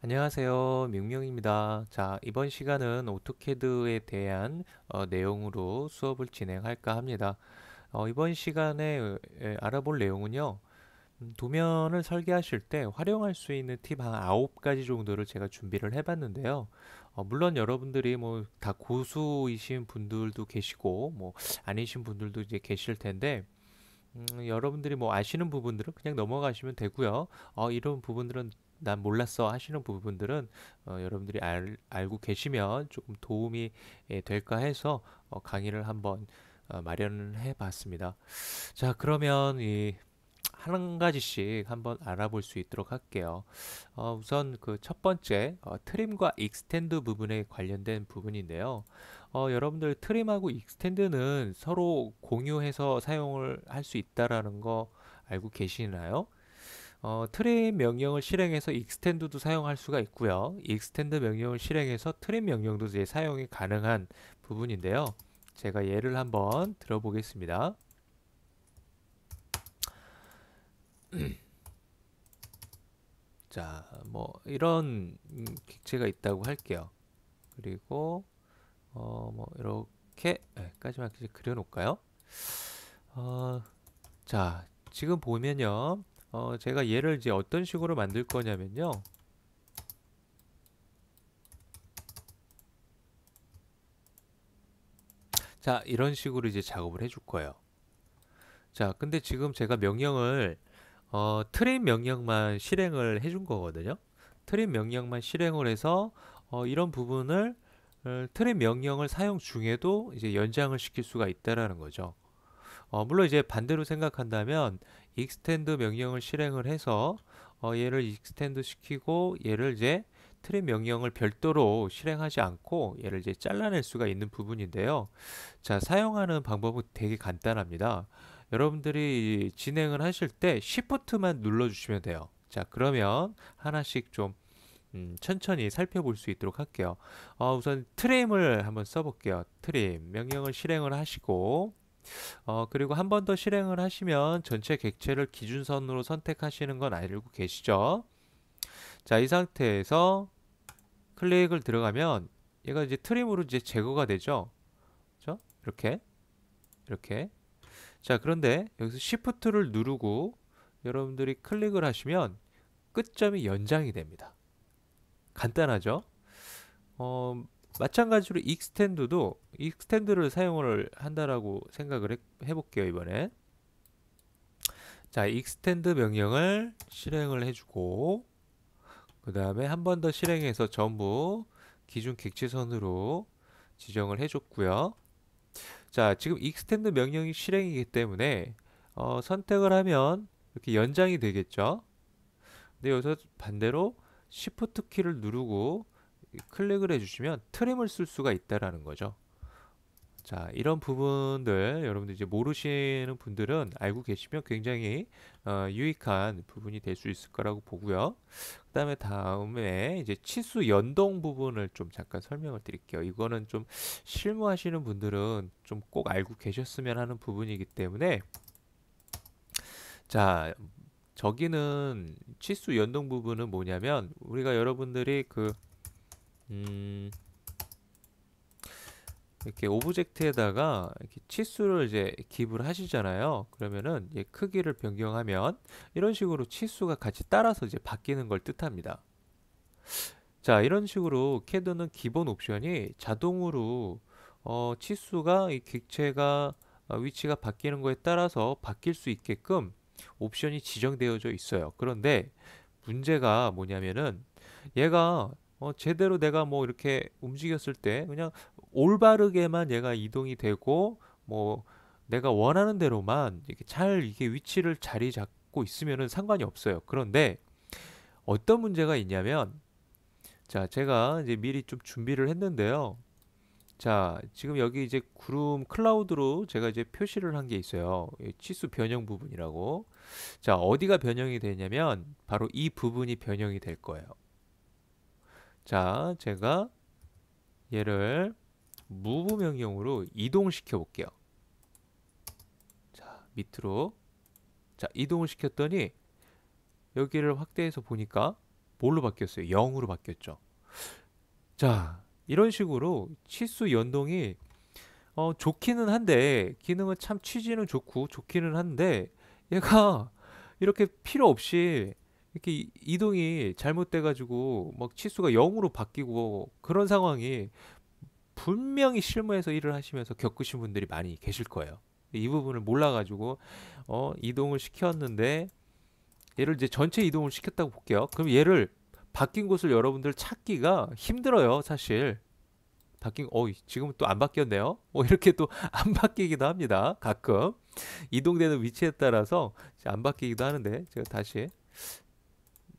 안녕하세요. 명명입니다. 자, 이번 시간은 오토캐드에 대한 내용으로 수업을 진행할까 합니다. 이번 시간에 알아볼 내용은요. 도면을 설계하실 때 활용할 수 있는 팁 한 9가지 정도를 제가 준비를 해봤는데요. 물론 여러분들이 뭐 다 고수이신 분들도 계시고 뭐 아니신 분들도 이제 계실 텐데 여러분들이 뭐 아시는 부분들은 그냥 넘어가시면 되고요. 이런 부분들은 난 몰랐어 하시는 부분들은 여러분들이 알고 계시면 조금 도움이 될까 해서 강의를 한번 마련해 봤습니다. 자, 그러면 이 한 가지씩 한번 알아볼 수 있도록 할게요. 우선 그 첫 번째 트림과 익스텐드 부분에 관련된 부분인데요. 여러분들 트림하고 익스텐드는 서로 공유해서 사용을 할 수 있다라는 거 알고 계시나요? 트림 명령을 실행해서 익스텐드도 사용할 수가 있고요. 익스텐드 명령을 실행해서 트림 명령도 이제 사용이 가능한 부분인데요. 제가 예를 한번 들어보겠습니다. 자, 뭐 이런 객체가 있다고 할게요. 그리고 뭐 이렇게까지만 이제 그려놓을까요? 어, 자, 지금 보면요. 제가 얘를 이제 어떤 식으로 만들 거냐면요. 자, 이런 식으로 이제 작업을 해줄 거예요. 자, 근데 지금 제가 명령을 트림 명령만 실행을 해준 거거든요. 트림 명령만 실행을 해서 이런 부분을 트림 명령을 사용 중에도 이제 연장을 시킬 수가 있다라는 거죠. 물론 이제 반대로 생각한다면 extend 명령을 실행을 해서 얘를 extend 시키고 얘를 이제 트림 명령을 별도로 실행하지 않고 얘를 이제 잘라낼 수가 있는 부분인데요. 자, 사용하는 방법은 되게 간단합니다. 여러분들이 진행을 하실 때 Shift만 눌러주시면 돼요. 자, 그러면 하나씩 좀 천천히 살펴볼 수 있도록 할게요. 우선 트림을 한번 써볼게요. 트림 명령을 실행을 하시고 그리고 한 번 더 실행을 하시면 전체 객체를 기준선으로 선택하시는 건 알고 계시죠? 자, 이 상태에서 클릭을 들어가면 얘가 이제 트림으로 이제 제거가 되죠? 그죠? 이렇게. 자, 그런데 여기서 Shift를 누르고 여러분들이 클릭을 하시면 끝점이 연장이 됩니다. 간단하죠? 어, 마찬가지로 익스텐드도 익스텐드를 사용을 한다라고 생각을 해볼게요, 이번에. 자, 익스텐드 명령을 실행을 해주고 그 다음에 한 번 더 실행해서 전부 기준 객체선으로 지정을 해줬고요. 자, 지금 익스텐드 명령이 실행이기 때문에 선택을 하면 이렇게 연장이 되겠죠. 근데 여기서 반대로 Shift 키를 누르고 클릭을 해주시면 트림을 쓸 수가 있다라는 거죠. 자, 이런 부분들 여러분들 이제 모르시는 분들은 알고 계시면 굉장히 유익한 부분이 될 수 있을 거라고 보고요. 다음에 이제 치수 연동 부분을 좀 잠깐 설명을 드릴게요. 이거는 좀 실무하시는 분들은 좀 꼭 알고 계셨으면 하는 부분이기 때문에 자, 저기는 치수 연동 부분은 뭐냐면 우리가 여러분들이 음, 이렇게 오브젝트에다가 이렇게 치수를 이제 기입을 하시잖아요. 그러면은 이제 크기를 변경하면 이런 식으로 치수가 같이 따라서 이제 바뀌는 걸 뜻합니다. 자, 이런 식으로 캐드는 기본 옵션이 자동으로 치수가 이 객체가 위치가 바뀌는 거에 따라서 바뀔 수 있게끔 옵션이 지정되어져 있어요. 그런데 문제가 뭐냐면은 얘가 제대로 내가 뭐 이렇게 움직였을 때 그냥 올바르게만 얘가 이동이 되고 뭐 내가 원하는 대로만 이렇게 잘 이게 위치를 자리 잡고 있으면은 상관이 없어요. 그런데 어떤 문제가 있냐면 자, 제가 이제 미리 좀 준비를 했는데요. 자, 지금 여기 이제 구름 클라우드로 제가 이제 표시를 한 게 있어요. 이 치수 변형 부분이라고. 자, 어디가 변형이 되냐면 바로 이 부분이 변형이 될 거예요. 자, 제가 얘를 무브 명령으로 이동시켜 볼게요. 자, 밑으로. 자, 이동을 시켰더니 여기를 확대해서 보니까 뭘로 바뀌었어요? 0으로 바뀌었죠. 자, 이런 식으로 치수 연동이 좋기는 한데 기능은 참 취지는 좋고 좋기는 한데 얘가 이렇게 필요 없이 이렇게 이동이 잘못돼 가지고 막 치수가 0으로 바뀌고 그런 상황이 분명히 실무에서 일을 하시면서 겪으신 분들이 많이 계실 거예요. 이 부분을 몰라 가지고 이동을 시켰는데 얘를 이제 전체 이동을 시켰다고 볼게요. 그럼 얘를 바뀐 곳을 여러분들 찾기가 힘들어요, 사실. 지금은 또 안 바뀌었네요. 이렇게 또 안 바뀌기도 합니다. 가끔 이동되는 위치에 따라서 안 바뀌기도 하는데 제가 다시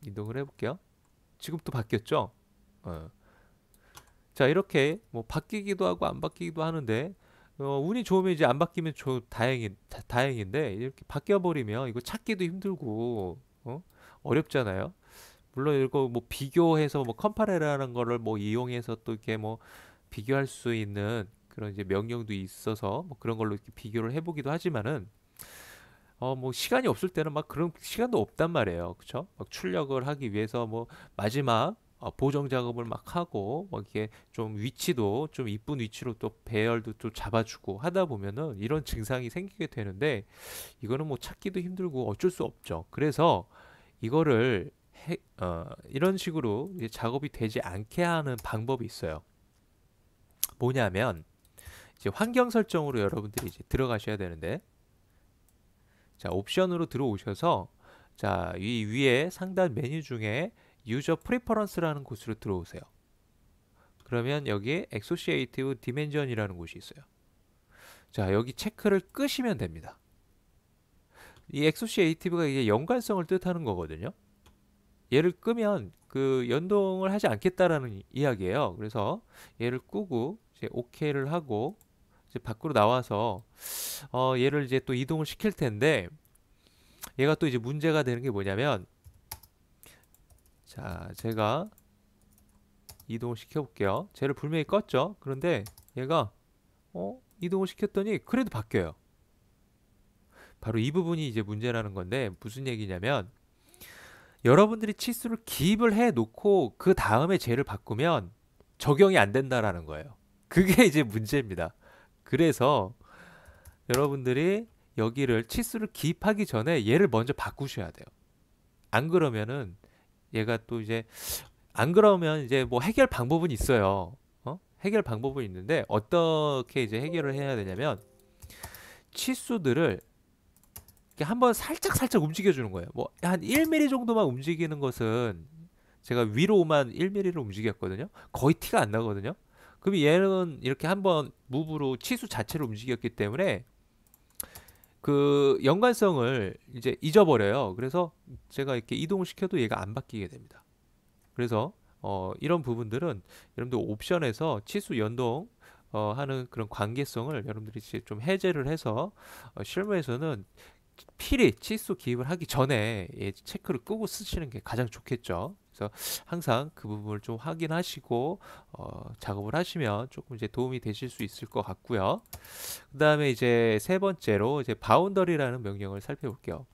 이동을 해볼게요. 지금 또 바뀌었죠? 어. 자, 이렇게 뭐 바뀌기도 하고 안 바뀌기도 하는데 운이 좋으면 이제 안 바뀌면 다행인데 이렇게 바뀌어 버리면 이거 찾기도 힘들고 어렵잖아요. 물론 이거 뭐 비교해서 뭐 컴파레라는 거를 뭐 이용해서 또 이렇게 뭐 비교할 수 있는 그런 이제 명령도 있어서 뭐 그런 걸로 이렇게 비교를 해보기도 하지만은 뭐 시간이 없을 때는 막 그런 시간도 없단 말이에요. 그쵸? 막 출력을 하기 위해서 뭐 마지막 보정 작업을 막 하고 뭐 이렇게 좀 위치도 좀 이쁜 위치로 또 배열도 또 잡아주고 하다 보면은 이런 증상이 생기게 되는데 이거는 뭐 찾기도 힘들고 어쩔 수 없죠. 그래서 이거를 이런 식으로 이제 작업이 되지 않게 하는 방법이 있어요. 뭐냐면 이제 환경 설정으로 여러분들이 이제 들어가셔야 되는데 자, 옵션으로 들어오셔서 자, 이 위에 상단 메뉴 중에 유저 프리퍼런스라는 곳으로 들어오세요. 그러면 여기에 Associative Dimension이라는 곳이 있어요. 자, 여기 체크를 끄시면 됩니다. 이 Associative가 이게 연관성을 뜻하는 거거든요. 얘를 끄면 그 연동을 하지 않겠다라는 이야기예요. 그래서 얘를 끄고 이제 OK를 하고 이제 밖으로 나와서 얘를 이제 또 이동을 시킬 텐데 얘가 또 이제 문제가 되는 게 뭐냐면 자, 제가 이동을 시켜 볼게요. 쟤를 분명히 껐죠. 그런데 얘가 이동을 시켰더니 그래도 바뀌어요. 바로 이 부분이 이제 문제라는 건데 무슨 얘기냐면 여러분들이 치수를 기입을 해 놓고 그 다음에 쟤를 바꾸면 적용이 안 된다라는 거예요. 그게 이제 문제입니다. 그래서 여러분들이 여기를 치수를 기입하기 전에 얘를 먼저 바꾸셔야 돼요. 안 그러면은 얘가 또 이제 안 그러면 이제 뭐 해결 방법은 있어요. 해결 방법은 있는데 어떻게 이제 해결을 해야 되냐면 치수들을 이렇게 한번 살짝 살짝 움직여 주는 거예요. 뭐 한 1mm 정도만 움직이는 것은 제가 위로만 1mm를 움직였거든요. 거의 티가 안 나거든요. 그럼 얘는 이렇게 한번 무브로 치수 자체를 움직였기 때문에 그 연관성을 이제 잊어버려요. 그래서 제가 이렇게 이동을 시켜도 얘가 안 바뀌게 됩니다. 그래서 이런 부분들은 여러분들 옵션에서 치수 연동 하는 그런 관계성을 여러분들이 좀 해제를 해서 실무에서는 필히 치수 기입을 하기 전에 체크를 끄고 쓰시는 게 가장 좋겠죠. 그래서 항상 그 부분을 좀 확인하시고 작업을 하시면 조금 이제 도움이 되실 수 있을 것 같고요. 그 다음에 이제 세 번째로 이제 바운더리라는 명령을 살펴볼게요.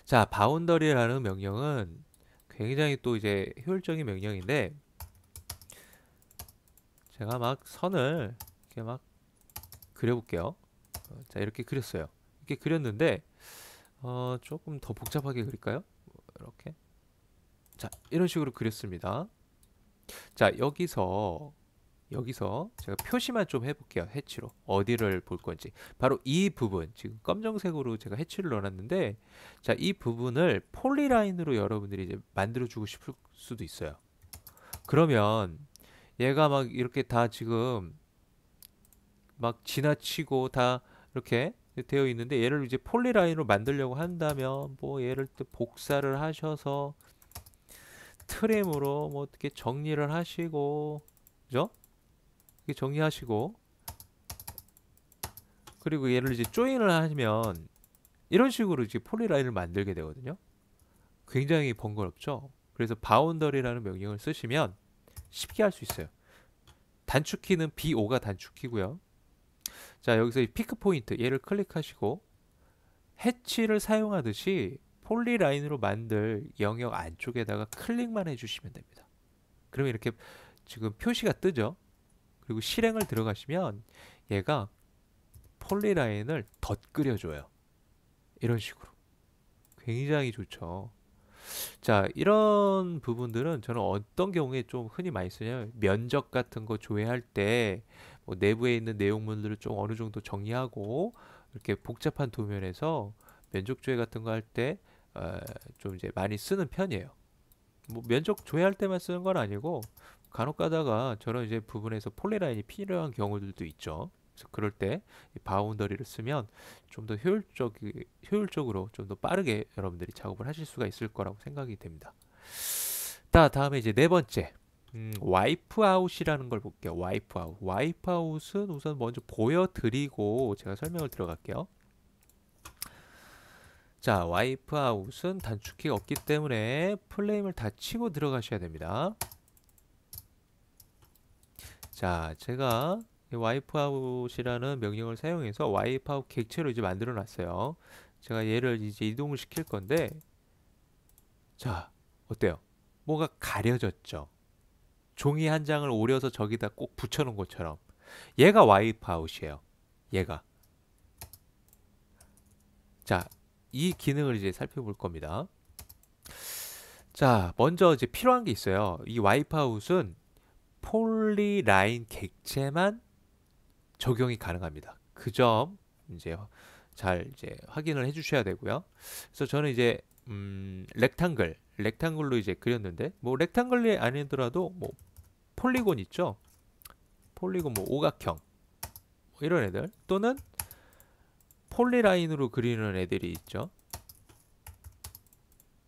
자, 바운더리라는 명령은 굉장히 또 이제 효율적인 명령인데 제가 막 선을 이렇게 막 그려볼게요. 자, 이렇게 그렸어요. 이렇게 그렸는데 조금 더 복잡하게 그릴까요? 이렇게 자, 이런 식으로 그렸습니다. 자, 여기서 제가 표시만 좀 해볼게요. 해치로 어디를 볼 건지. 바로 이 부분 지금 검정색으로 제가 해치를 넣어놨는데 자, 이 부분을 폴리라인으로 여러분들이 이제 만들어주고 싶을 수도 있어요. 그러면 얘가 막 이렇게 다 지금 막 지나치고 다 이렇게 되어 있는데 얘를 이제 폴리라인으로 만들려고 한다면 뭐 얘를 또 복사를 하셔서 트림으로 뭐 어떻게 정리를 하시고 그죠? 이렇게 정리하시고 그리고 얘를 이제 조인을 하면 이런 식으로 이제 폴리라인을 만들게 되거든요. 굉장히 번거롭죠. 그래서 바운더리라는 명령을 쓰시면 쉽게 할 수 있어요. 단축키는 BO가 단축키고요. 자, 여기서 이 피크 포인트 얘를 클릭하시고 해치를 사용하듯이 폴리라인으로 만들 영역 안쪽에다가 클릭만 해주시면 됩니다. 그러면 이렇게 지금 표시가 뜨죠. 그리고 실행을 들어가시면 얘가 폴리라인을 덧그려줘요. 이런 식으로. 굉장히 좋죠. 자, 이런 부분들은 저는 어떤 경우에 좀 흔히 많이 쓰냐면 면적 같은 거 조회할 때 뭐 내부에 있는 내용물들을 좀 어느 정도 정리하고 이렇게 복잡한 도면에서 면적 조회 같은 거 할 때 좀 이제 많이 쓰는 편이에요. 뭐 면적 조회할 때만 쓰는 건 아니고 간혹 가다가 저런 이제 부분에서 폴리라인이 필요한 경우들도 있죠. 그래서 그럴 때 바운더리를 쓰면 좀 더 효율적으로 좀 더 빠르게 여러분들이 작업을 하실 수가 있을 거라고 생각이 됩니다. 다음에 이제 네 번째. 와이프 아웃이라는 걸 볼게요. 와이프 아웃. 와이프 아웃은 우선 먼저 보여드리고 제가 설명을 들어갈게요. 자, 와이프 아웃은 단축키가 없기 때문에 플레임을 다 치고 들어가셔야 됩니다. 자, 제가 와이프 아웃이라는 명령을 사용해서 와이프 아웃 객체로 이제 만들어 놨어요. 제가 얘를 이제 이동을 시킬 건데, 자, 어때요? 뭐가 가려졌죠? 종이 한 장을 오려서 저기다 꼭 붙여놓은 것처럼. 얘가 와이프 아웃이에요. 얘가. 자, 이 기능을 이제 살펴볼 겁니다. 자, 먼저 이제 필요한 게 있어요. 이 와이프 아웃은 폴리라인 객체만 적용이 가능합니다. 그 점 이제 잘 이제 확인을 해주셔야 되고요. 그래서 저는 이제 렉탱글로 이제 그렸는데 뭐 렉탱글이 아니더라도 뭐 폴리곤 있죠. 폴리곤 뭐 오각형 뭐 이런 애들 또는 폴리라인으로 그리는 애들이 있죠.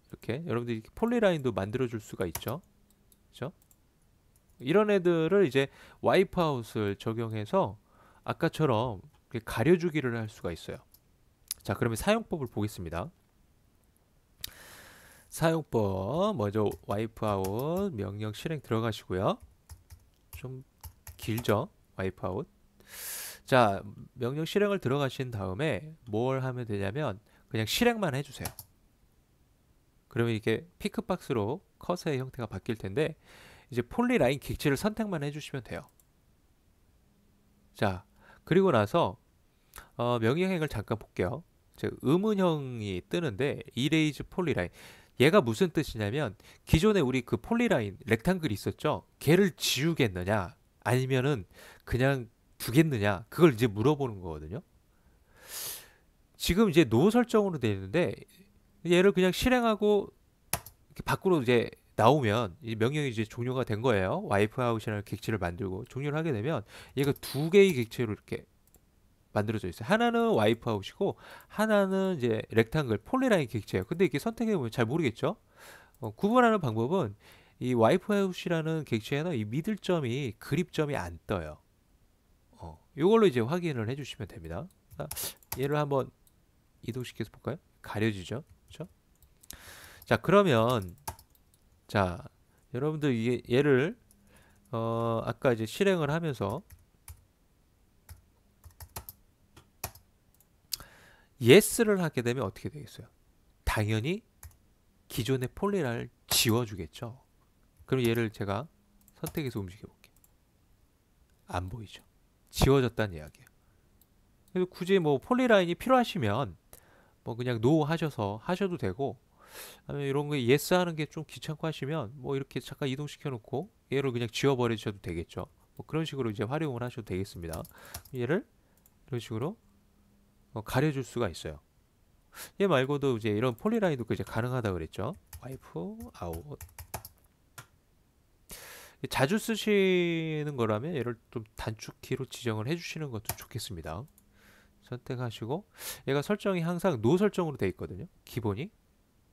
이렇게 여러분들이 폴리라인도 만들어 줄 수가 있죠. 그렇죠? 이런 애들을 이제 와이프 아웃을 적용해서 아까처럼 가려주기를 할 수가 있어요. 자, 그러면 사용법을 보겠습니다. 사용법 먼저 와이프 아웃 명령 실행 들어가시고요. 좀 길죠? 와이프 아웃. 자, 명령 실행을 들어가신 다음에 뭘 하면 되냐면 그냥 실행만 해주세요. 그러면 이게 피크박스로 커서의 형태가 바뀔 텐데 이제 폴리라인 객체를 선택만 해주시면 돼요. 자, 그리고 나서 명령행을 잠깐 볼게요. 의문형이 뜨는데 이레이즈 폴리라인 얘가 무슨 뜻이냐면 기존에 우리 그 폴리라인 렉탱글이 있었죠. 걔를 지우겠느냐 아니면은 그냥 두겠느냐 그걸 이제 물어보는 거거든요. 지금 이제 노 설정으로 되어 있는데 얘를 그냥 실행하고 밖으로 이제 나오면 이 명령이 이제 종료가 된 거예요. 와이프 아웃이라는 객체를 만들고 종료를 하게 되면 얘가 두 개의 객체로 이렇게 만들어져 있어요. 하나는 와이프 아웃이고 하나는 이제 렉탱글 폴리라인 객체예요. 근데 이렇게 선택해 보면 잘 모르겠죠? 구분하는 방법은 이 와이프 아웃이라는 객체에는 이 미들점이 그립점이 안 떠요. 이걸로 이제 확인을 해주시면 됩니다. 얘를 한번 이동시켜서 볼까요? 가려지죠, 그렇죠? 자, 그러면 자, 여러분들 얘를 아까 이제 실행을 하면서 yes를 하게 되면 어떻게 되겠어요? 당연히 기존의 폴리라인을 지워주겠죠. 그럼 얘를 제가 선택해서 움직여 볼게요. 안 보이죠? 지워졌다는 이야기예요. 그래서 굳이 뭐 폴리라인이 필요하시면 뭐 그냥 노 하셔도 되고 아니면 이런 거 yes 하는 게 좀 귀찮고 하시면 뭐 이렇게 잠깐 이동시켜 놓고 얘를 그냥 지워버리셔도 되겠죠. 뭐 그런 식으로 이제 활용을 하셔도 되겠습니다. 얘를 이런 식으로 가려줄 수가 있어요. 얘 말고도 이제 이런 폴리라인도 이제 가능하다 그랬죠. 와이프 아웃. 자주 쓰시는 거라면 얘를 좀 단축키로 지정을 해주시는 것도 좋겠습니다. 선택하시고 얘가 설정이 항상 노 설정으로 되어 있거든요. 기본이.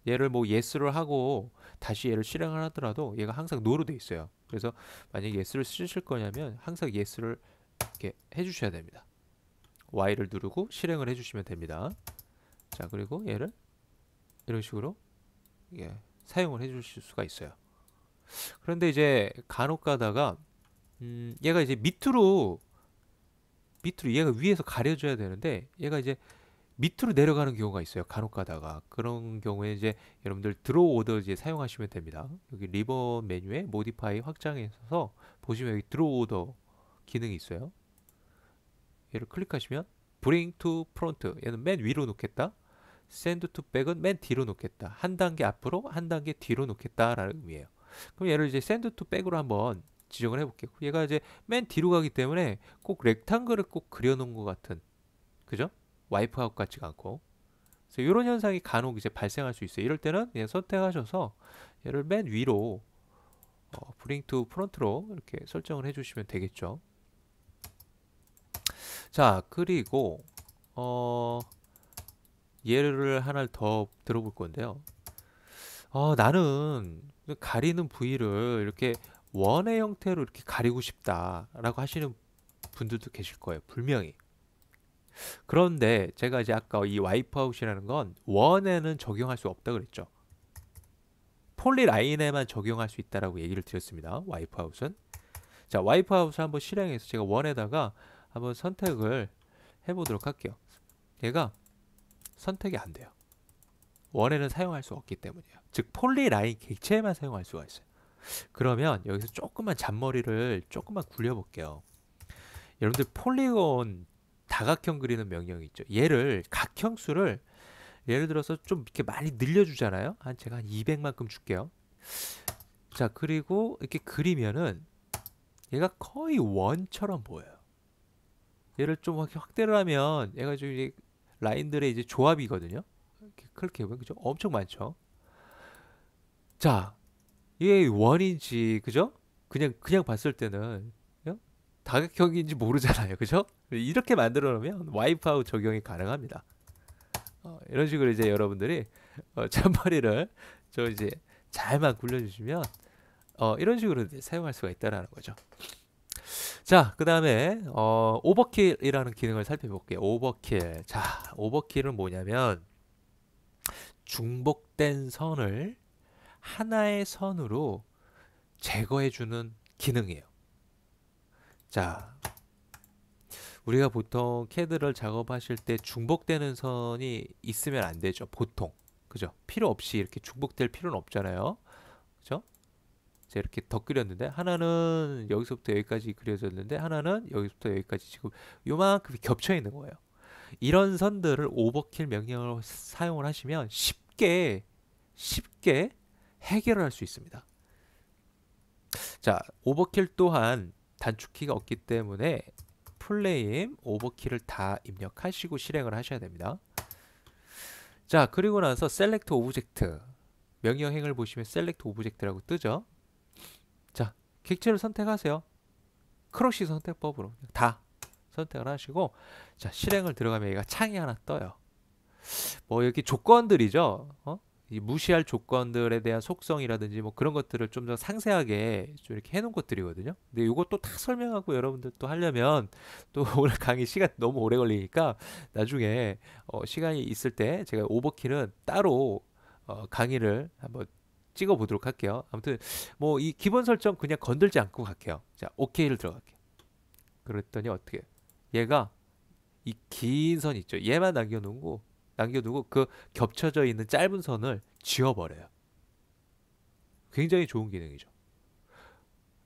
얘를 뭐 yes를 하고 다시 얘를 실행을 하더라도 얘가 항상 no로 되어 있어요. 그래서 만약에 yes를 쓰실 거냐면 항상 yes를 이렇게 해주셔야 됩니다. Y를 누르고 실행을 해주시면 됩니다. 자, 그리고 얘를 이런 식으로 사용을 해주실 수가 있어요. 그런데 이제 간혹 가다가 얘가 이제 밑으로 얘가 위에서 가려줘야 되는데 얘가 이제 밑으로 내려가는 경우가 있어요. 간혹 가다가. 그런 경우에 이제 여러분들 드로우 오더 이제 사용하시면 됩니다. 여기 리본 메뉴에 모디파이 확장에 있어서 보시면 여기 드로우 오더 기능이 있어요. 얘를 클릭하시면 bring to front 얘는 맨 위로 놓겠다. send to back은 맨 뒤로 놓겠다. 한 단계 앞으로 한 단계 뒤로 놓겠다라는 의미예요. 그럼 얘를 이제 send to back으로 한번 지정을 해볼게요. 얘가 이제 맨 뒤로 가기 때문에 꼭 렉탱글을 꼭 그려놓은 것 같은, 그죠? 와이프아웃 같지가 않고. 그래서 이런 현상이 간혹 이제 발생할 수 있어요. 이럴 때는 그냥 선택하셔서 얘를 맨 위로 bring to front로 이렇게 설정을 해주시면 되겠죠. 자, 그리고 예를 하나를 더 들어볼 건데요. 나는 가리는 부위를 이렇게 원의 형태로 이렇게 가리고 싶다라고 하시는 분들도 계실 거예요. 분명히. 그런데 제가 이제 아까 이 와이프아웃이라는 건 원에는 적용할 수 없다 그랬죠. 폴리라인에만 적용할 수 있다라고 얘기를 드렸습니다. 와이프아웃은. 자, 와이프아웃을 한번 실행해서 제가 원에다가 한번 선택을 해보도록 할게요. 얘가 선택이 안 돼요. 원에는 사용할 수 없기 때문이에요. 즉 폴리라인 객체에만 사용할 수가 있어요. 그러면 여기서 조금만 잔머리를 조금만 굴려볼게요. 여러분들 폴리곤 다각형 그리는 명령이 있죠. 얘를 각형수를 예를 들어서 좀 이렇게 많이 늘려주잖아요. 제가 한 200만큼 줄게요. 자, 그리고 이렇게 그리면은 얘가 거의 원처럼 보여요. 얘를 좀 확대를 하면 얘가 좀 이제 라인들의 이제 조합이거든요. 이렇게 클릭해보면 그죠? 엄청 많죠. 자, 이게 원인지 그죠? 그냥 봤을 때는 다각형인지 모르잖아요. 그죠? 이렇게 만들어 놓으면 와이프아웃 적용이 가능합니다. 이런 식으로 이제 여러분들이 잔머리를 저 이제 잘만 굴려주시면 이런 식으로 이제 사용할 수가 있다라는 거죠. 자, 그 다음에 오버킬이라는 기능을 살펴볼게요. 오버킬. 자, 오버킬은 뭐냐면 중복된 선을 하나의 선으로 제거해주는 기능이에요. 자, 우리가 보통 캐드를 작업하실 때 중복되는 선이 있으면 안 되죠. 보통. 그죠? 필요 없이 이렇게 중복될 필요는 없잖아요. 그죠? 자, 이렇게 더 그렸는데 하나는 여기서부터 여기까지 그려졌는데 하나는 여기서부터 여기까지 지금 요만큼 겹쳐 있는 거예요. 이런 선들을 오버킬 명령을 사용을 하시면 쉽게 해결을 할 수 있습니다. 자, 오버킬 또한 단축키가 없기 때문에 플레임 오버킬을 다 입력하시고 실행을 하셔야 됩니다. 자, 그리고 나서 셀렉트 오브젝트 명령행을 보시면 셀렉트 오브젝트라고 뜨죠. 자, 객체를 선택하세요. 크러쉬 선택법으로 다 선택을 하시고 자, 실행을 들어가면 얘가 창이 하나 떠요. 뭐 여기 조건들이죠. 이 무시할 조건들에 대한 속성이라든지 뭐 그런 것들을 좀 더 상세하게 좀 이렇게 해놓은 것들이거든요. 근데 이것도 다 설명하고 여러분들 또 하려면 또 오늘 강의 시간 너무 오래 걸리니까 나중에 시간이 있을 때 제가 오버킬은 따로 강의를 한번 찍어 보도록 할게요. 아무튼 뭐 이 기본 설정 그냥 건들지 않고 갈게요. 자, OK를 들어갈게요. 그랬더니 어떻게 얘가 이 긴 선 있죠. 얘만 남겨두고 그 겹쳐져 있는 짧은 선을 지워버려요. 굉장히 좋은 기능이죠.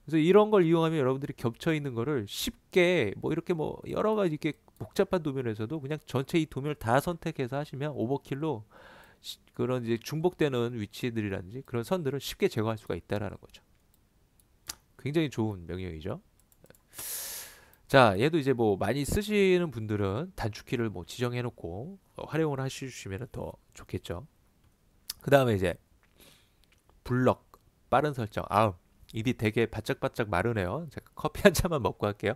그래서 이런 걸 이용하면 여러분들이 겹쳐 있는 거를 쉽게 뭐 이렇게 뭐 여러 가지 이렇게 복잡한 도면에서도 그냥 전체 이 도면을 다 선택해서 하시면 오버킬로 그런 이제 중복되는 위치들이라든지 그런 선들을 쉽게 제거할 수가 있다라는 거죠. 굉장히 좋은 명령이죠. 자, 얘도 이제 뭐 많이 쓰시는 분들은 단축키를 뭐 지정해 놓고 활용을 하시면 더 좋겠죠. 그 다음에 이제 블럭 빠른 설정. 입이 되게 바짝바짝 마르네요. 제가 커피 한 잔만 먹고 할게요.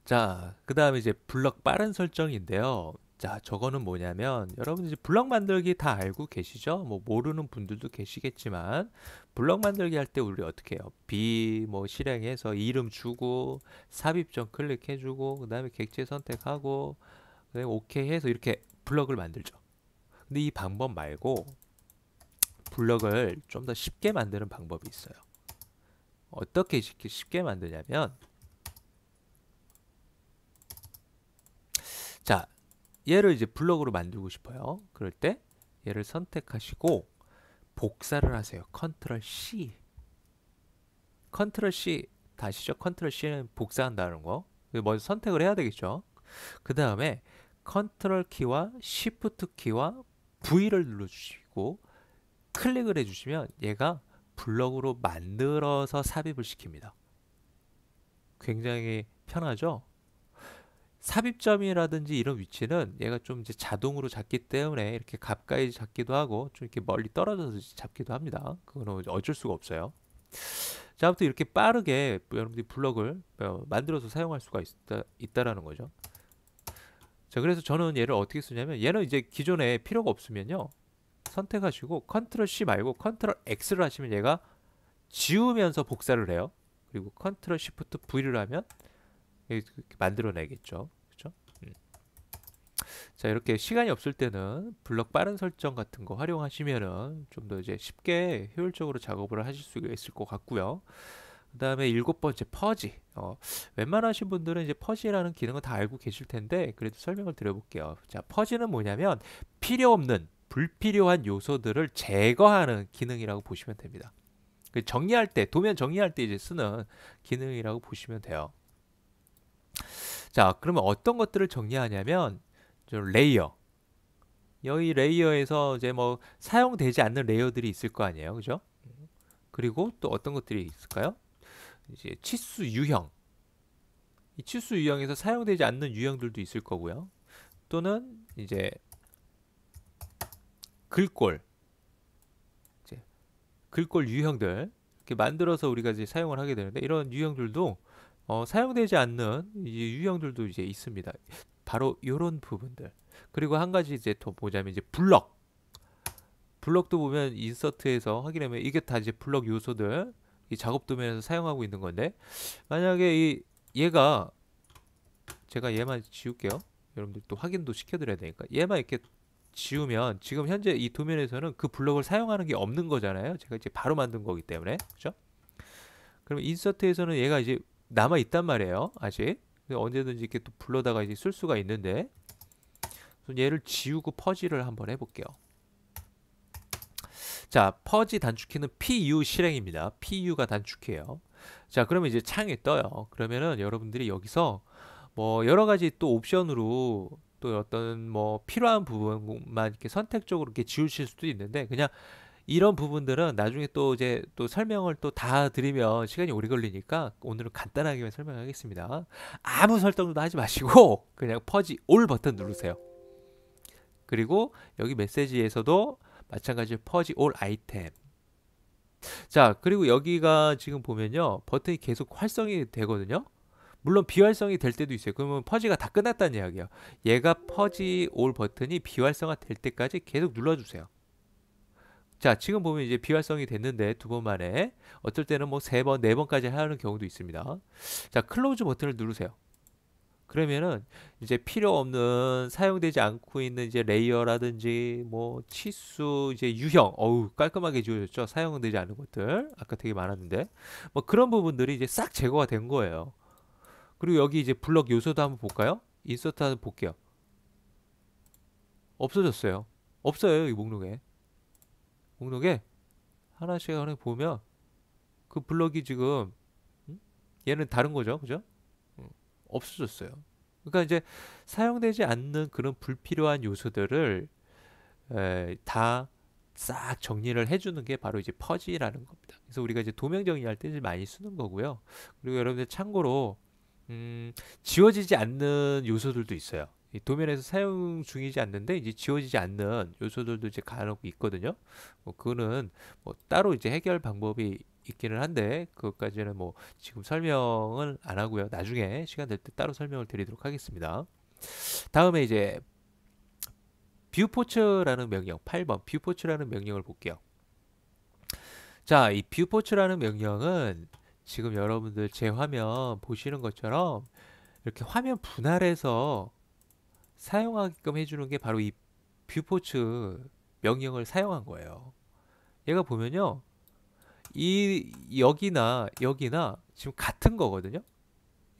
자, 그 다음에 이제 블럭 빠른 설정인데요. 자, 저거는 뭐냐면 여러분 이제 블럭 만들기 다 알고 계시죠? 뭐 모르는 분들도 계시겠지만 블럭 만들기 할 때 우리 어떻게 해요? B 뭐 실행해서 이름 주고 삽입점 클릭해주고 그 다음에 객체 선택하고 그다음에 OK 해서 이렇게 블럭을 만들죠. 근데 이 방법 말고 블럭을 좀 더 쉽게 만드는 방법이 있어요. 어떻게 쉽게 만드냐면 얘를 이제 블럭으로 만들고 싶어요. 그럴 때 얘를 선택하시고 복사를 하세요. 컨트롤 C. 컨트롤 C 다시죠. 컨트롤 C는 복사한다는 거. 먼저 선택을 해야 되겠죠. 그 다음에 컨트롤 키와 시프트 키와 V를 눌러주시고 클릭을 해주시면 얘가 블럭으로 만들어서 삽입을 시킵니다. 굉장히 편하죠? 삽입점이라든지 이런 위치는 얘가 좀 이제 자동으로 잡기 때문에 이렇게 가까이 잡기도 하고 좀 이렇게 멀리 떨어져서 잡기도 합니다. 그거는 어쩔 수가 없어요. 자, 아무튼 이렇게 빠르게 여러분들이 블럭을 만들어서 사용할 수가 있다라는 거죠. 자, 그래서 저는 얘를 어떻게 쓰냐면 얘는 이제 기존에 필요가 없으면요. 선택하시고 컨트롤 C 말고 컨트롤 X를 하시면 얘가 지우면서 복사를 해요. 그리고 컨트롤 시프트 V를 하면 이렇게 만들어내겠죠. 그렇죠? 자, 이렇게 시간이 없을 때는 블럭 빠른 설정 같은 거 활용하시면은 좀 더 이제 쉽게 효율적으로 작업을 하실 수 있을 것 같고요. 그 다음에 7번째 퍼지. 웬만하신 분들은 이제 퍼지라는 기능은 다 알고 계실 텐데 그래도 설명을 드려볼게요. 자, 퍼지는 뭐냐면 필요 없는 불필요한 요소들을 제거하는 기능이라고 보시면 됩니다. 정리할 때, 도면 정리할 때 이제 쓰는 기능이라고 보시면 돼요. 자, 그러면 어떤 것들을 정리하냐면 레이어. 여기 레이어에서 이제 뭐 사용되지 않는 레이어들이 있을 거 아니에요, 그죠? 그리고 또 어떤 것들이 있을까요? 이제 치수 유형. 이 치수 유형에서 사용되지 않는 유형들도 있을 거고요. 또는 이제 글꼴, 이제 글꼴 유형들 이렇게 만들어서 우리가 이제 사용을 하게 되는데 이런 유형들도 사용되지 않는 유형들도 이제 있습니다. 바로 이런 부분들. 그리고 한 가지 이제 더 보자면 이제 블럭. 블럭도 보면 인서트에서 확인하면 이게 다 이제 블럭 요소들 이 작업 도면에서 사용하고 있는 건데 만약에 얘가 제가 얘만 지울게요. 여러분들 또 확인도 시켜드려야 되니까 얘만 이렇게 지우면 지금 현재 이 도면에서는 그 블럭을 사용하는 게 없는 거잖아요. 제가 이제 바로 만든 거기 때문에 그렇죠? 그러면 인서트에서는 얘가 이제 남아 있단 말이에요. 아직 언제든지 이렇게 또 불러다가 이제 쓸 수가 있는데 얘를 지우고 퍼지를 한번 해볼게요. 자, 퍼지 단축키는 PU 실행입니다. PU가 단축키예요. 자, 그러면 이제 창이 떠요. 그러면은 여러분들이 여기서 뭐 여러 가지 또 옵션으로 또 어떤 뭐 필요한 부분만 이렇게 선택적으로 이렇게 지우실 수도 있는데 그냥 이런 부분들은 나중에 또 이제 또 설명을 또 다 드리면 시간이 오래 걸리니까 오늘은 간단하게만 설명하겠습니다. 아무 설정도 하지 마시고 그냥 퍼지 올 버튼 누르세요. 그리고 여기 메시지에서도 마찬가지로 퍼지 올 아이템. 자, 그리고 여기가 지금 보면요. 버튼이 계속 활성이 되거든요. 물론 비활성이 될 때도 있어요. 그러면 퍼지가 다 끝났다는 이야기예요. 얘가 퍼지 올 버튼이 비활성화 될 때까지 계속 눌러주세요. 자, 지금 보면 이제 비활성이 됐는데 두 번 만에 어떨 때는 뭐 3번, 4번까지 하는 경우도 있습니다. 자, 클로즈 버튼을 누르세요. 그러면은 이제 필요 없는 사용되지 않고 있는 이제 레이어라든지 뭐 치수 이제 유형 어우 깔끔하게 지워졌죠. 사용되지 않은 것들 아까 되게 많았는데 뭐 그런 부분들이 이제 싹 제거가 된 거예요. 그리고 여기 이제 블럭 요소도 한번 볼까요? 인서트 한번 볼게요. 없어졌어요. 없어요. 이 목록에 하나씩 하나 보면 그 블럭이 지금 얘는 다른 거죠. 그죠? 없어졌어요. 그러니까 이제 사용되지 않는 그런 불필요한 요소들을 다 싹 정리를 해주는 게 바로 이제 퍼지라는 겁니다. 그래서 우리가 이제 도면 정리할 때 많이 쓰는 거고요. 그리고 여러분들 참고로 지워지지 않는 요소들도 있어요. 이 도면에서 사용 중이지 않는데 이제 지워지지 않는 요소들도 이제 간혹 있거든요. 뭐 그거는 뭐 따로 이제 해결 방법이 있기는 한데 그것까지는 뭐 지금 설명을 안 하고요. 나중에 시간 될 때 따로 설명을 드리도록 하겠습니다. 다음에 이제 뷰포츠라는 명령 8번 뷰포츠라는 명령을 볼게요. 자, 이 뷰포츠라는 명령은 지금 여러분들 제 화면 보시는 것처럼 이렇게 화면 분할해서 사용하게끔 해주는 게 바로 이 뷰포츠 명령을 사용한 거예요. 얘가 보면요. 이 여기나 지금 같은 거거든요.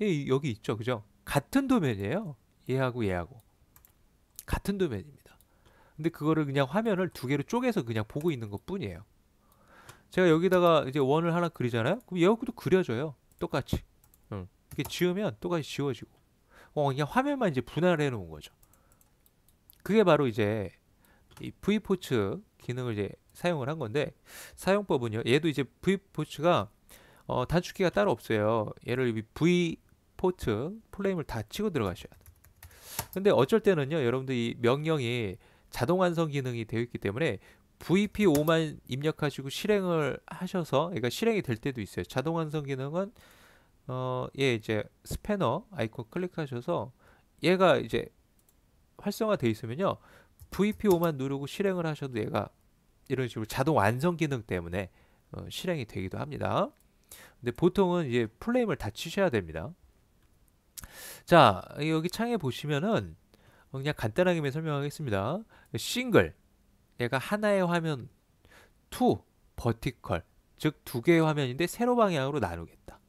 여기 있죠, 그죠? 같은 도면이에요. 얘하고 얘하고. 같은 도면입니다. 근데 그거를 그냥 화면을 두 개로 쪼개서 그냥 보고 있는 것 뿐이에요. 제가 여기다가 이제 원을 하나 그리잖아요. 그럼 여기도 그려져요. 똑같이. 이렇게 지우면 똑같이 지워지고. 그냥 화면만 이제 분할해 놓은 거죠. 그게 바로 이제 이 V포츠 기능을 이제 사용을 한 건데, 사용법은요. 얘도 이제 V포츠가 단축키가 따로 없어요. 얘를 V포트 프레임을 다 치고 들어가셔야 돼요. 근데 어쩔 때는요, 여러분들 이 명령이 자동 완성 기능이 되어 있기 때문에 VP5만 입력하시고 실행을 하셔서, 그러니까 실행이 될 때도 있어요. 자동 완성 기능은 얘 이제 스패너 아이콘 클릭하셔서 얘가 이제 활성화되어 있으면요, VP5만 누르고 실행을 하셔도 얘가 이런 식으로 자동 완성 기능 때문에 실행이 되기도 합니다. 근데 보통은 이제 프레임을 다 치셔야 됩니다. 자, 여기 창에 보시면은 그냥 간단하게 설명하겠습니다. 싱글, 얘가 하나의 화면, 투, 버티컬, 즉 두 개의 화면인데 세로 방향으로 나누겠다.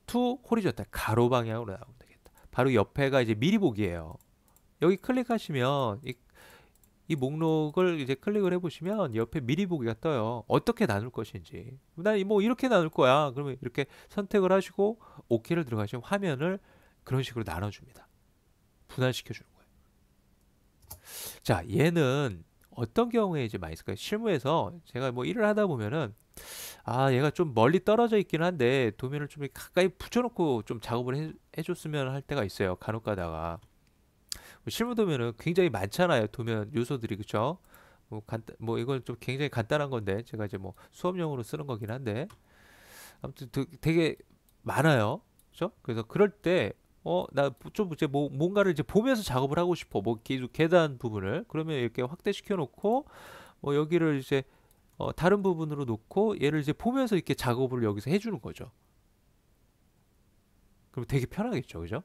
투, 호리존탈, 가로 방향으로 나누겠다. 바로 옆에가 이제 미리 보기예요. 여기 클릭하시면 이 목록을 이제 클릭을 해보시면 옆에 미리 보기가 떠요. 어떻게 나눌 것인지. 난 뭐 이렇게 나눌 거야. 그러면 이렇게 선택을 하시고 OK를 들어가시면 화면을 그런 식으로 나눠줍니다. 분할시켜주는 거예요. 자, 얘는 어떤 경우에 이제 많이 쓸까요? 실무에서 제가 뭐 일을 하다 보면은 얘가 좀 멀리 떨어져 있긴 한데 도면을 좀 가까이 붙여놓고 좀 작업을 해줬으면 할 때가 있어요. 간혹 가다가. 실무 도면은 굉장히 많잖아요. 도면 요소들이, 그쵸? 뭐 이건 좀 굉장히 간단한 건데 제가 이제 뭐 수업용으로 쓰는 거긴 한데 아무튼 되게 많아요. 그죠? 그래서 그럴 때 나 좀 이제 뭔가를 이제 보면서 작업을 하고 싶어. 뭐 계단 부분을 그러면 이렇게 확대시켜 놓고 여기를 이제 다른 부분으로 놓고 얘를 이제 보면서 이렇게 작업을 여기서 해주는 거죠. 그럼 되게 편하겠죠, 그죠?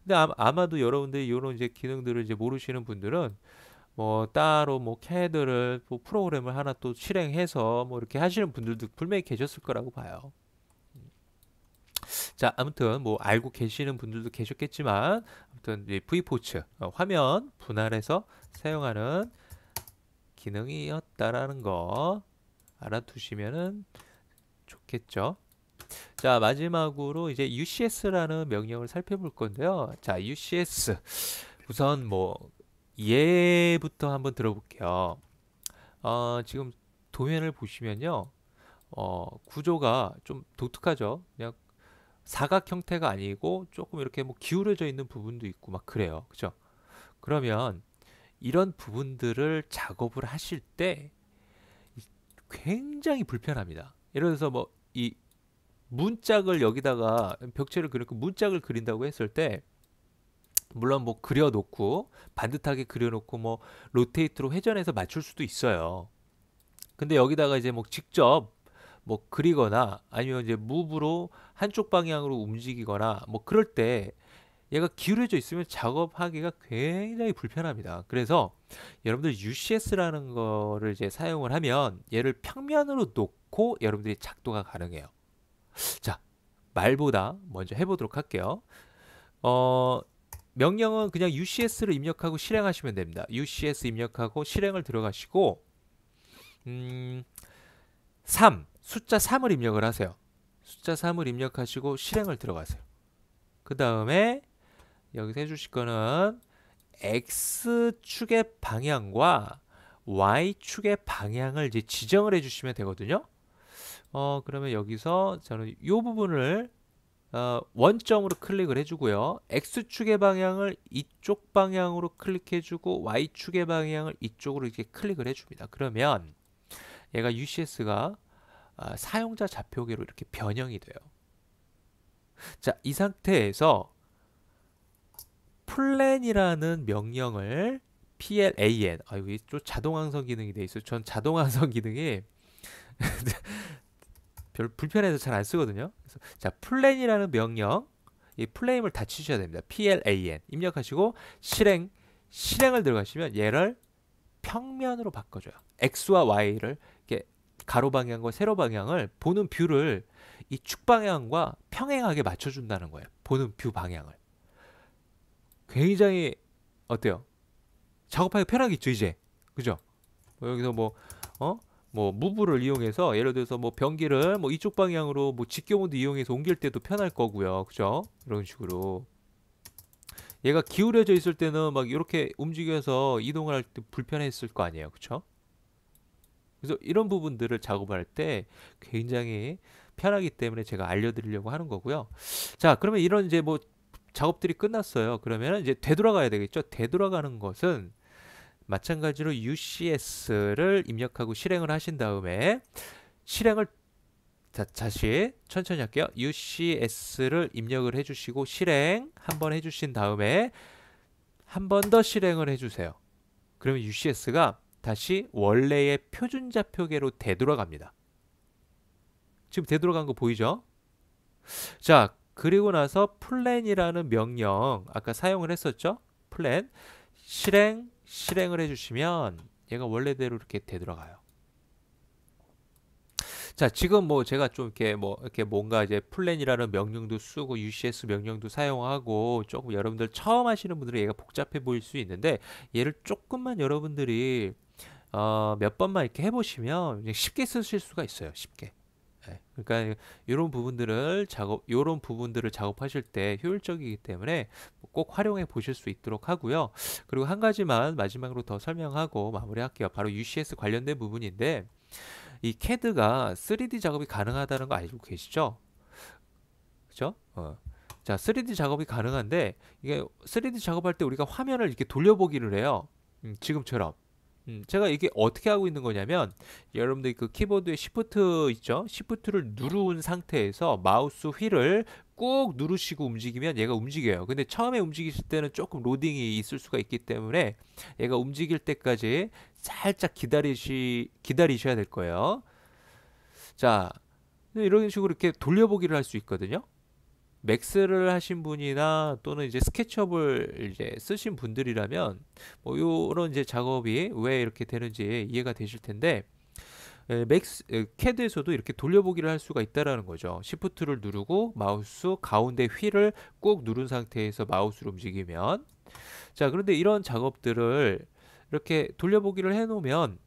근데 아마도 여러분들이 이런 이제 기능들을 이제 모르시는 분들은 뭐 따로 뭐 CAD를 뭐 프로그램을 하나 또 실행해서 뭐 이렇게 하시는 분들도 분명히 계셨을 거라고 봐요. 자, 아무튼 뭐 알고 계시는 분들도 계셨겠지만, 아무튼 이 V포츠 화면 분할해서 사용하는 기능이었다라는 거 알아두시면은 좋겠죠. 자, 마지막으로 이제 UCS라는 명령을 살펴볼 건데요. 자, UCS 우선 뭐 얘부터 한번 들어볼게요. 지금 도면을 보시면요, 구조가 좀 독특하죠. 그냥 사각 형태가 아니고 조금 이렇게 뭐 기울어져 있는 부분도 있고 막 그래요. 그죠? 그러면 이런 부분들을 작업을 하실 때 굉장히 불편합니다. 예를 들어서 뭐 이 문짝을 여기다가 벽체를 그리고 문짝을 그린다고 했을 때, 물론 뭐 그려놓고 반듯하게 그려놓고 뭐 로테이트로 회전해서 맞출 수도 있어요. 근데 여기다가 이제 뭐 직접 뭐 그리거나 아니면 이제 무브로 한쪽 방향으로 움직이거나 뭐 그럴 때 얘가 기울어져 있으면 작업하기가 굉장히 불편합니다. 그래서 여러분들 UCS라는 거를 이제 사용을 하면 얘를 평면으로 놓고 여러분들이 작도가 가능해요. 자, 말보다 먼저 해보도록 할게요. 명령은 그냥 UCS를 입력하고 실행하시면 됩니다. UCS 입력하고 실행을 들어가시고 3, 숫자 3을 입력을 하세요. 숫자 3을 입력하시고 실행을 들어가세요. 그 다음에 여기서 해주실 거는 X축의 방향과 Y축의 방향을 이제 지정을 해주시면 되거든요. 그러면 여기서 저는 이 부분을 원점으로 클릭을 해주고요. X축의 방향을 이쪽 방향으로 클릭해주고 Y축의 방향을 이쪽으로 이렇게 클릭을 해줍니다. 그러면 얘가 UCS가 사용자 좌표계로 이렇게 변형이 돼요. 자, 이 상태에서 플랜이라는 명령을 PLAN, 여기 또 자동완성 기능이 돼 있어요. 전 자동완성 기능이 별로 불편해서 잘 안 쓰거든요. 그래서 자, 플랜이라는 명령, 이 플레임을 다 치셔야 됩니다. PLAN 입력하시고 실행을 들어가시면 얘를 평면으로 바꿔줘요. X와 Y를 이렇게 가로 방향과 세로 방향을 보는 뷰를 이 축 방향과 평행하게 맞춰준다는 거예요. 보는 뷰 방향을. 굉장히 어때요? 작업하기 편하겠죠, 이제. 그죠? 여기서 뭐, 어? 뭐 무브를 이용해서 예를 들어서 뭐 변기를 뭐 이쪽 방향으로 뭐 직경호도 이용해서 옮길 때도 편할 거고요. 그죠? 이런 식으로. 얘가 기울여져 있을 때는 막 이렇게 움직여서 이동을 할 때 불편했을 거 아니에요. 그쵸? 그래서 이런 부분들을 작업할 때 굉장히 편하기 때문에 제가 알려드리려고 하는 거고요. 자, 그러면 이런 이제 뭐 작업들이 끝났어요. 그러면 이제 되돌아가야 되겠죠. 되돌아가는 것은 마찬가지로 UCS를 입력하고 실행을 하신 다음에 실행을 다시 천천히 할게요. UCS를 입력을 해주시고 실행 한번 해주신 다음에 한 번 더 실행을 해주세요. 그러면 UCS가 다시 원래의 표준 좌표계로 되돌아갑니다. 지금 되돌아간 거 보이죠? 자, 그리고 나서 플랜이라는 명령 아까 사용을 했었죠? 플랜 실행을 해주시면 얘가 원래대로 이렇게 되돌아가요. 자, 지금 뭐 제가 좀 이렇게 뭐 이렇게 뭔가 이제 플랜이라는 명령도 쓰고 UCS 명령도 사용하고 조금 여러분들 처음 하시는 분들은 얘가 복잡해 보일 수 있는데 얘를 조금만 여러분들이 몇 번만 이렇게 해보시면 그냥 쉽게 쓰실 수가 있어요. 쉽게. 예, 그러니까 이런 부분들을 작업하실 때 효율적이기 때문에 꼭 활용해 보실 수 있도록 하고요. 그리고 한 가지만 마지막으로 더 설명하고 마무리할게요. 바로 UCS 관련된 부분인데 이 CAD가 3D 작업이 가능하다는 거 알고 계시죠? 그죠? 자, 3D 작업이 가능한데 이게 3D 작업할 때 우리가 화면을 이렇게 돌려보기를 해요. 지금처럼. 제가 이게 어떻게 하고 있는 거냐면 여러분들 그 키보드에 Shift 있죠? Shift를 누른 상태에서 마우스 휠을 꾹 누르시고 움직이면 얘가 움직여요. 근데 처음에 움직이실 때는 조금 로딩이 있을 수가 있기 때문에 얘가 움직일 때까지 살짝 기다리셔야 될 거예요. 자, 이런 식으로 이렇게 돌려보기를 할 수 있거든요. 맥스를 하신 분이나 또는 이제 스케치업을 이제 쓰신 분들이라면 뭐 요런 이제 작업이 왜 이렇게 되는지 이해가 되실 텐데 CAD에서도 이렇게 돌려보기를 할 수가 있다라는 거죠. Shift를 누르고 마우스 가운데 휠을 꾹 누른 상태에서 마우스로 움직이면 자, 그런데 이런 작업들을 이렇게 돌려보기를 해 놓으면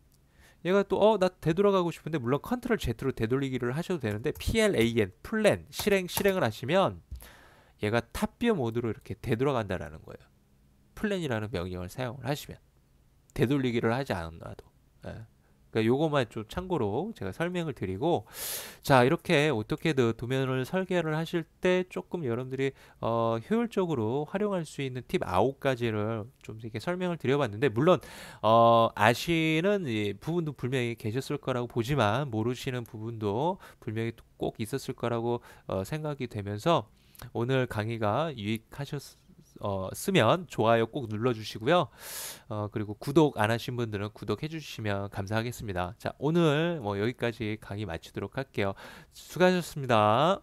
얘가 또 나 되돌아가고 싶은데 물론 컨트롤 Z로 되돌리기를 하셔도 되는데 PLAN 플랜 실행을 하시면 얘가 탑뷰 모드로 이렇게 되돌아간다라는 거예요. 플랜이라는 명령을 사용을 하시면 되돌리기를 하지 않아도. 예. 그러니까 요것만 좀 참고로 제가 설명을 드리고 자, 이렇게 오토캐드 도면을 설계를 하실 때 조금 여러분들이 효율적으로 활용할 수 있는 팁 9가지를 좀 이렇게 설명을 드려봤는데 물론 아시는 이 부분도 분명히 계셨을 거라고 보지만 모르시는 부분도 분명히 꼭 있었을 거라고 생각이 되면서 오늘 강의가 쓰면 좋아요 꼭 눌러주시고요. 그리고 구독 안 하신 분들은 구독해 주시면 감사하겠습니다. 자, 오늘 뭐 여기까지 강의 마치도록 할게요. 수고하셨습니다.